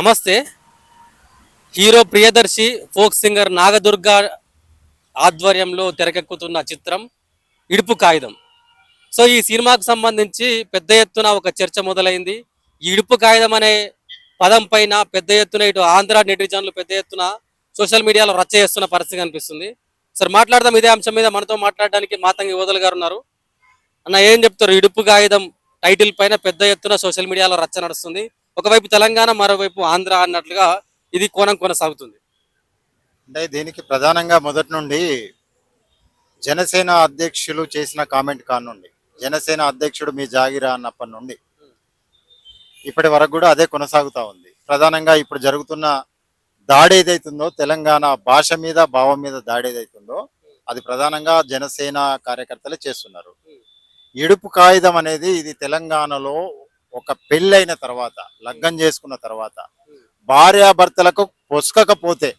నమస్తే. Hero Priyadarshi, folk singer Nagadurga ఆధ్వర్యంలో తెరకెక్కుతున్న చిత్రం ఇడుపు కాగితం. సో ఈ సినిమాకు సంబంధించి పెద్ద ఎత్తున ఒక చర్చ మొదలైంది. ఈ ఇడుపు కాగితం అనే పదం పైన పెద్ద ఎత్తున ఇటు ఆంధ్ర నెటిజన్లు పెద్ద ఎత్తున సోషల్ మీడియాలో రచ్చ చేస్తున్న పరిస్థితి కనిపిస్తుంది. సరే మాట్లాడదాం ఇదే అంశం మీద. మనతో మాట్లాడడానికి మాతంగి ఓదల్ గారు ఉన్నారు. అన్న, ఏం చెప్తారు? ఇడుపు కాగితం టైటిల్ పైన పెద్ద ఎత్తున సోషల్ మీడియాలో రచ్చ నడుస్తుంది. ఒకవైపు తెలంగాణ, మరోవైపు ఆంధ్ర అన్నట్లుగా ఇది కోణం కొనసాగుతుంది. అంటే దీనికి ప్రధానంగా మొదటి నుండి జనసేన అధ్యక్షులు చేసిన కామెంట్ కానుండి, జనసేన అధ్యక్షుడు మీ జాగిరా అన్నప్పటి నుండి ఇప్పటి వరకు కూడా అదే కొనసాగుతూ ఉంది. ప్రధానంగా ఇప్పుడు జరుగుతున్న దాడి ఏదైతుందో, తెలంగాణ భాష మీద, భావం మీద దాడి ఏదైతుందో అది ప్రధానంగా జనసేన కార్యకర్తలే చేస్తున్నారు. ఇడుపు కాగితం అనేది ఇది తెలంగాణలో ఒక పెళ్ళైన తర్వాత, లగ్గం చేసుకున్న తర్వాత భార్యాభర్తలకు పొసకకపోతే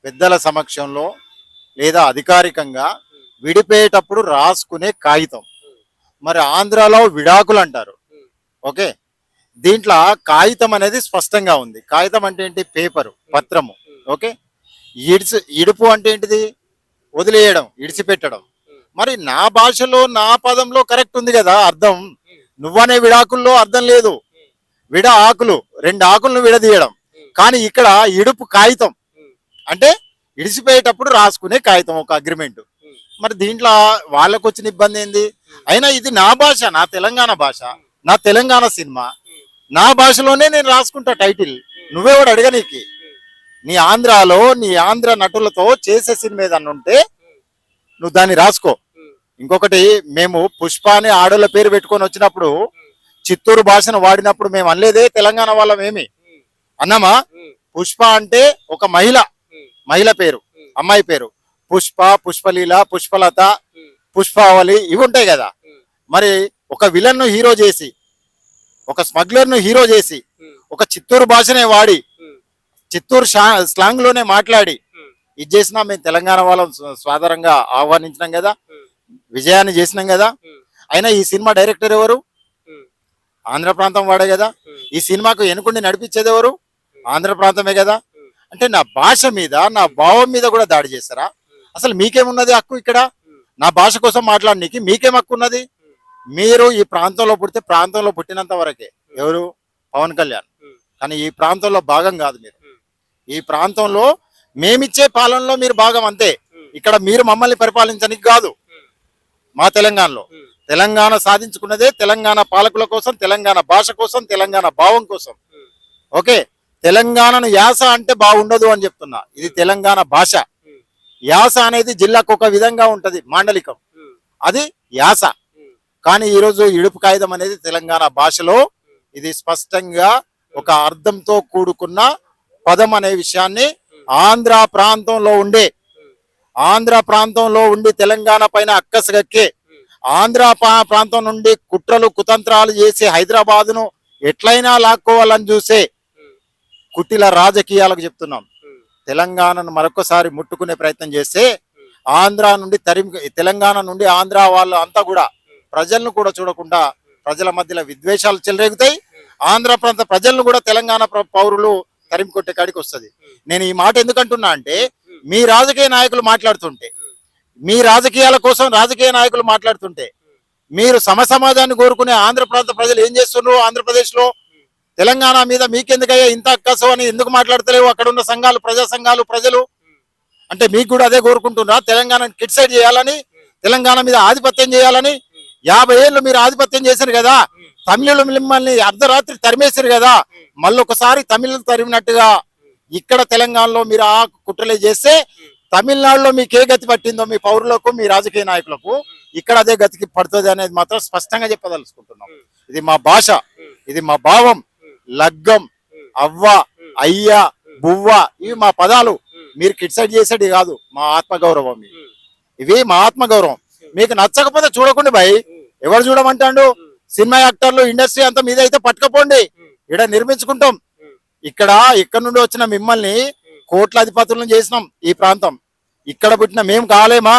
పెద్దల సమక్షంలో లేదా అధికారికంగా విడిపోయేటప్పుడు రాసుకునే కాగితం. మరి ఆంధ్రాలో విడాకులు అంటారు. ఓకే, దీంట్లో కాగితం అనేది స్పష్టంగా ఉంది. కాగితం అంటే ఏంటి? పేపరు, పత్రము. ఓకే, ఇడుపు అంటే ఏంటిది? వదిలేయడం, ఇడిచిపెట్టడం. మరి నా భాషలో, నా పదంలో కరెక్ట్ ఉంది కదా అర్థం. నువ్వనే విడాకుల్లో అర్థం లేదు. విడ ఆకులు, రెండు ఆకులను విడదీయడం. కానీ ఇక్కడ ఇడుపు కాగితం అంటే ఇడిచిపోయేటప్పుడు రాసుకునే కాగితం, ఒక అగ్రిమెంట్. మరి దీంట్లో వాళ్ళకు వచ్చిన ఇబ్బంది ఏంది? అయినా ఇది నా భాష, నా తెలంగాణ భాష, నా తెలంగాణ సినిమా, నా భాషలోనే నేను రాసుకుంటా టైటిల్. నువ్వే కూడా అడగనీకి. నీ ఆంధ్రాలో, నీ ఆంధ్ర నటులతో చేసే సినిమా ఏదన్నా ఉంటే నువ్వు దాన్ని రాసుకో. ఇంకొకటి, మేము పుష్ప అని ఆడోళ్ళ పేరు పెట్టుకొని వచ్చినప్పుడు, చిత్తూరు భాషను వాడినప్పుడు మేము అనలేదే తెలంగాణ వాళ్ళం. ఏమి అన్నామా? పుష్ప అంటే ఒక మహిళ పేరు, అమ్మాయి పేరు. పుష్ప, పుష్పలీల, పుష్పలత, పుష్పావళి ఇవి ఉంటాయి కదా. మరి ఒక విలన్ ను హీరో చేసి, ఒక స్మగ్లర్ ను హీరో చేసి, ఒక చిత్తూరు భాషనే వాడి, చిత్తూరు స్లాంగ్ లోనే మాట్లాడి ఇది చేసినా మేము తెలంగాణ వాళ్ళం సాధారణంగా ఆహ్వానించినాం కదా, విజయాన్ని చేసినాం కదా. అయినా ఈ సినిమా డైరెక్టర్ ఎవరు? ఆంధ్ర ప్రాంతం వాడే కదా. ఈ సినిమాకు ఎన్నుకుండి నడిపించేది ఎవరు? ఆంధ్ర ప్రాంతమే కదా. అంటే నా భాష మీద, నా భావం మీద కూడా దాడి చేస్తారా? అసలు మీకేమున్నది హక్కు ఇక్కడ? నా భాష కోసం మాట్లాడడానికి మీకేం హక్కు ఉన్నది? మీరు ఈ ప్రాంతంలో పుడితే ప్రాంతంలో పుట్టినంత వరకే. ఎవరు? పవన్ కళ్యాణ్. కానీ ఈ ప్రాంతంలో భాగం కాదు మీరు. ఈ ప్రాంతంలో మేమిచ్చే పాలనలో మీరు భాగం, అంతే. ఇక్కడ మీరు మమ్మల్ని పరిపాలించడానికి కాదు. మా తెలంగాణలో తెలంగాణ సాధించుకున్నదే తెలంగాణ పాలకుల కోసం, తెలంగాణ భాష కోసం, తెలంగాణ భావం కోసం. ఓకే, తెలంగాణను యాస అంటే బాగుండదు అని చెప్తున్నా. ఇది తెలంగాణ భాష. యాస అనేది జిల్లాకు ఒక విధంగా ఉంటది, మాండలికం, అది యాస. కానీ ఈరోజు ఇడుపు కాగితం అనేది తెలంగాణ భాషలో ఇది స్పష్టంగా ఒక అర్థంతో కూడుకున్న పదం అనే విషయాన్ని ఆంధ్ర ప్రాంతంలో ఉండి తెలంగాణ పైన అక్కసగక్కే, ఆంధ్ర ప్రాంతం నుండి కుట్రలు కుతంత్రాలు చేసి హైదరాబాదును ఎట్లయినా లాక్కోవాలని చూసే కుటిల రాజకీయాలకు చెప్తున్నాం. తెలంగాణను మరొకసారి ముట్టుకునే ప్రయత్నం చేస్తే తెలంగాణ నుండి ఆంధ్ర వాళ్ళు అంతా కూడా ప్రజలను కూడా చూడకుండా ప్రజల మధ్యలో విద్వేషాలు చెలరేగుతాయి. ఆంధ్ర ప్రాంత ప్రజలను కూడా తెలంగాణ పౌరులు తరిమి కొట్టే కాడికి వస్తుంది. నేను ఈ మాట ఎందుకంటున్నా అంటే, మీ రాజకీయ నాయకులు మాట్లాడుతుంటే, మీ రాజకీయాల కోసం రాజకీయ నాయకులు మాట్లాడుతుంటే, మీరు సమాజాన్ని కోరుకునే ఆంధ్ర ప్రాంత ప్రజలు ఏం చేస్తున్నారు? ఆంధ్రప్రదేశ్ లో తెలంగాణ మీద మీకెందుకయ్యా ఇంత అక్కసు అని ఎందుకు మాట్లాడతలేవు? అక్కడ ఉన్న సంఘాలు, ప్రజా సంఘాలు, ప్రజలు అంటే మీకు కూడా అదే కోరుకుంటున్నా, తెలంగాణని కిట్సైడ్ చేయాలని, తెలంగాణ మీద ఆధిపత్యం చేయాలని. 50 ఏళ్ళు మీరు ఆధిపత్యం చేశారు కదా. తమిళులు మిమ్మల్ని అర్ధరాత్రి తరిమేశారు కదా. మళ్ళొకసారి తమిళులు తరిమినట్టుగా ఇక్కడ తెలంగాణలో మీరు ఆ కుట్రలే చేస్తే, తమిళనాడులో మీకు ఏ గతి పట్టిందో మీ పౌరులకు, మీ రాజకీయ నాయకులకు, ఇక్కడ అదే గతికి పడుతుంది అనేది మాత్రం స్పష్టంగా చెప్పదలుచుకుంటున్నాం. ఇది మా భాష, ఇది మా భావం. లగ్గం, అవ్వ, అయ్య, బువ్వ ఇవి మా పదాలు. మీరు కిట్సైడ్ చేసేది కాదు. మా ఆత్మగౌరవం ఇవి మా ఆత్మగౌరవం. మీకు నచ్చకపోతే చూడకుండా భయ్, ఎవరు చూడమంటాడు? సినిమా యాక్టర్లు, ఇండస్ట్రీ అంతా మీద అయితే పట్టుకపోండి, ఇక్కడ నిర్మించుకుంటాం. ఇక్కడ నుండి వచ్చిన మిమ్మల్ని కోట్లాధిపతులను చేసినాం. ఈ ప్రాంతం ఇక్కడ పుట్టిన మేము కాలేమా?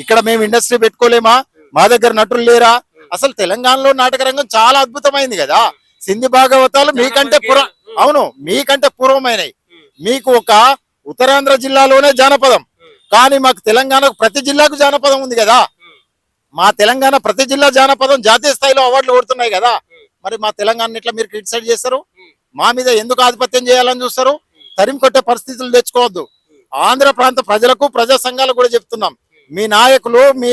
ఇక్కడ మేము ఇండస్ట్రీ పెట్టుకోలేమా? మా దగ్గర నటులు లేరా? అసలు తెలంగాణలో నాటక రంగం చాలా అద్భుతమైంది కదా. సింధి భాగవతాలు మీకంటే అవును, మీకంటే పూర్వమైనవి. మీకు ఒక ఉత్తరాంధ్ర జిల్లాలోనే జానపదం, కానీ మాకు తెలంగాణకు ప్రతి జిల్లాకు జానపదం ఉంది కదా. మా తెలంగాణ ప్రతి జిల్లా జానపదం జాతీయ స్థాయిలో అవార్డులు కొడుతున్నాయి కదా. మరి మా తెలంగాణ ఇట్లా మీరు క్రిటిసైజ్ చేస్తారు? మా మీద ఎందుకు ఆధిపత్యం చేయాలని చూస్తారు? తరిమి కొట్టే పరిస్థితులు తెచ్చుకోవద్దు. ఆంధ్ర ప్రాంత ప్రజలకు, ప్రజా సంఘాలకు కూడా చెప్తున్నాం, మీ నాయకులు, మీ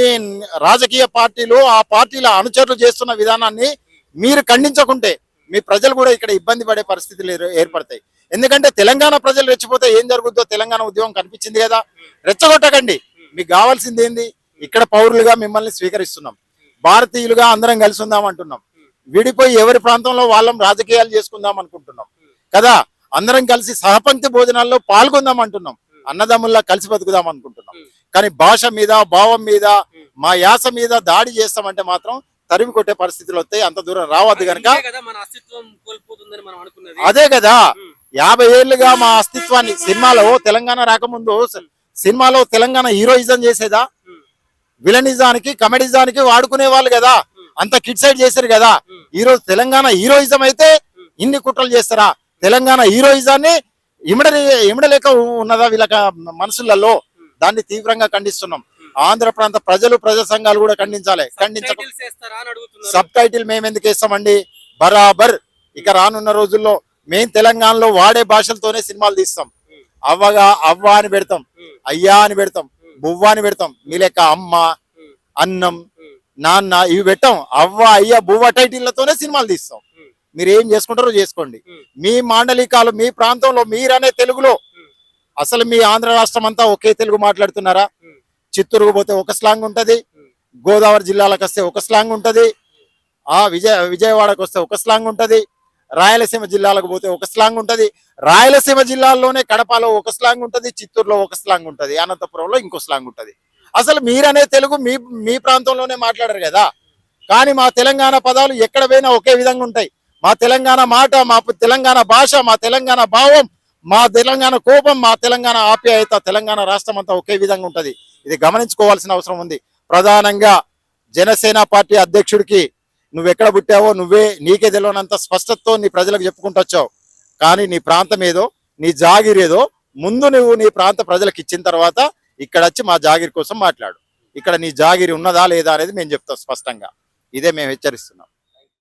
రాజకీయ పార్టీలు, ఆ పార్టీల అనుచరులు చేస్తున్న విధానాన్ని మీరు ఖండించకుంటే మీ ప్రజలు కూడా ఇక్కడ ఇబ్బంది పడే పరిస్థితులు ఏర్పడతాయి. ఎందుకంటే తెలంగాణ ప్రజలు రెచ్చిపోతే ఏం జరుగుతుందో తెలంగాణ ఉద్యమం కనిపించింది కదా. రెచ్చగొట్టకండి. మీకు కావాల్సింది ఏంది? ఇక్కడ పౌరులుగా మిమ్మల్ని స్వీకరిస్తున్నాం, భారతీయులుగా అందరం కలిసి ఉందాం అంటున్నాం. విడిపోయి ఎవరి ప్రాంతంలో వాళ్ళం రాజకీయాలు చేసుకుందాం అనుకుంటున్నాం కదా. అందరం కలిసి సహపంక్తి భోజనాల్లో పాల్గొందాం అంటున్నాం, అన్నదమ్ముల్లా కలిసి బతుకుదాం అనుకుంటున్నాం. కానీ భాష మీద, భావం మీద, మా యాస మీద దాడి చేస్తామంటే మాత్రం తరిమి కొట్టే పరిస్థితులు వస్తాయి. అంత దూరం రావద్దు కనుక. అదే కదా, 50 ఏళ్లుగా మా అస్తిత్వాన్ని, సినిమాలో తెలంగాణ రాకముందు సినిమాలో తెలంగాణ హీరోయిజం చేసేదా? విలనిజానికి, కమెడిజానికి వాడుకునే వాళ్ళు కదా, అంత కిడ్సైడ్ చేశారు కదా. ఈ రోజు తెలంగాణ హీరోయిజం అయితే ఇన్ని కుట్రలు చేస్తారా? తెలంగాణ హీరోయిజాన్ని ఇమడలేక ఉన్నదా వీళ్ళ మనసులలో? దాన్ని తీవ్రంగా ఖండిస్తున్నాం. ఆంధ్ర ప్రాంత ప్రజలు, ప్రజా సంఘాలు కూడా ఖండించాలి. సబ్ టైటిల్ మేము ఎందుకు వేస్తామండి? బరాబర్ ఇక రానున్న రోజుల్లో మేము తెలంగాణలో వాడే భాషలతోనే సినిమాలు తీస్తాం. అవ్వగా అవ్వ అని పెడతాం, అయ్యా అని పెడతాం, బువ్వ అని పెడతాం. మీ లెక్క అమ్మ, అన్నం, నాన్న ఇవి పెట్టాం. అవ్వ, అయ్య, బువ్వ టైటిళ్లతోనే సినిమాలు తీస్తాం. మీరు ఏం చేసుకుంటారో చేసుకోండి. మీ మాండలికాలు, మీ ప్రాంతంలో మీరనే తెలుగులో, అసలు మీ ఆంధ్ర రాష్ట్రం అంతా ఒకే తెలుగు మాట్లాడుతున్నారా? చిత్తూరుకు పోతే ఒక స్లాంగ్ ఉంటది, గోదావరి జిల్లాలకు వస్తే ఒక స్లాంగ్ ఉంటది, విజయవాడకు వస్తే ఒక స్లాంగ్ ఉంటది, రాయలసీమ జిల్లాలకు పోతే ఒక స్లాంగ్ ఉంటది, రాయలసీమ జిల్లాల్లోనే కడపలో ఒక స్లాంగ్ ఉంటది, చిత్తూరులో ఒక స్లాంగ్ ఉంటది, అనంతపురంలో ఇంకో స్లాంగ్ ఉంటది. అసలు మీరనే తెలుగు మీ మీ ప్రాంతంలోనే మాట్లాడరు కదా. కానీ మా తెలంగాణ పదాలు ఎక్కడ పోయినా ఒకే విధంగా ఉంటాయి. మా తెలంగాణ మాట, మా తెలంగాణ భాష, మా తెలంగాణ భావం, మా తెలంగాణ కోపం, మా తెలంగాణ ఆప్యాయత, తెలంగాణ రాష్ట్రం అంతా ఒకే విధంగా ఉంటది. ఇది గమనించుకోవాల్సిన అవసరం ఉంది. ప్రధానంగా జనసేన పార్టీ అధ్యక్షుడికి నువ్వెక్కడ పుట్టావో నీకే తెలియనంత స్పష్టతతో నీ ప్రజలకు చెప్పుకుంటూ వచ్చావు. కానీ నీ ప్రాంతం ఏదో, నీ జాగిర్ ఏదో ముందు నువ్వు నీ ప్రాంత ప్రజలకు ఇచ్చిన తర్వాత ఇక్కడ వచ్చి మా జాగిర్ కోసం మాట్లాడు. ఇక్కడ నీ జాగిరి ఉన్నదా లేదా అనేది మేము చెప్తాం స్పష్టంగా. ఇదే మేము హెచ్చరిస్తున్నాం.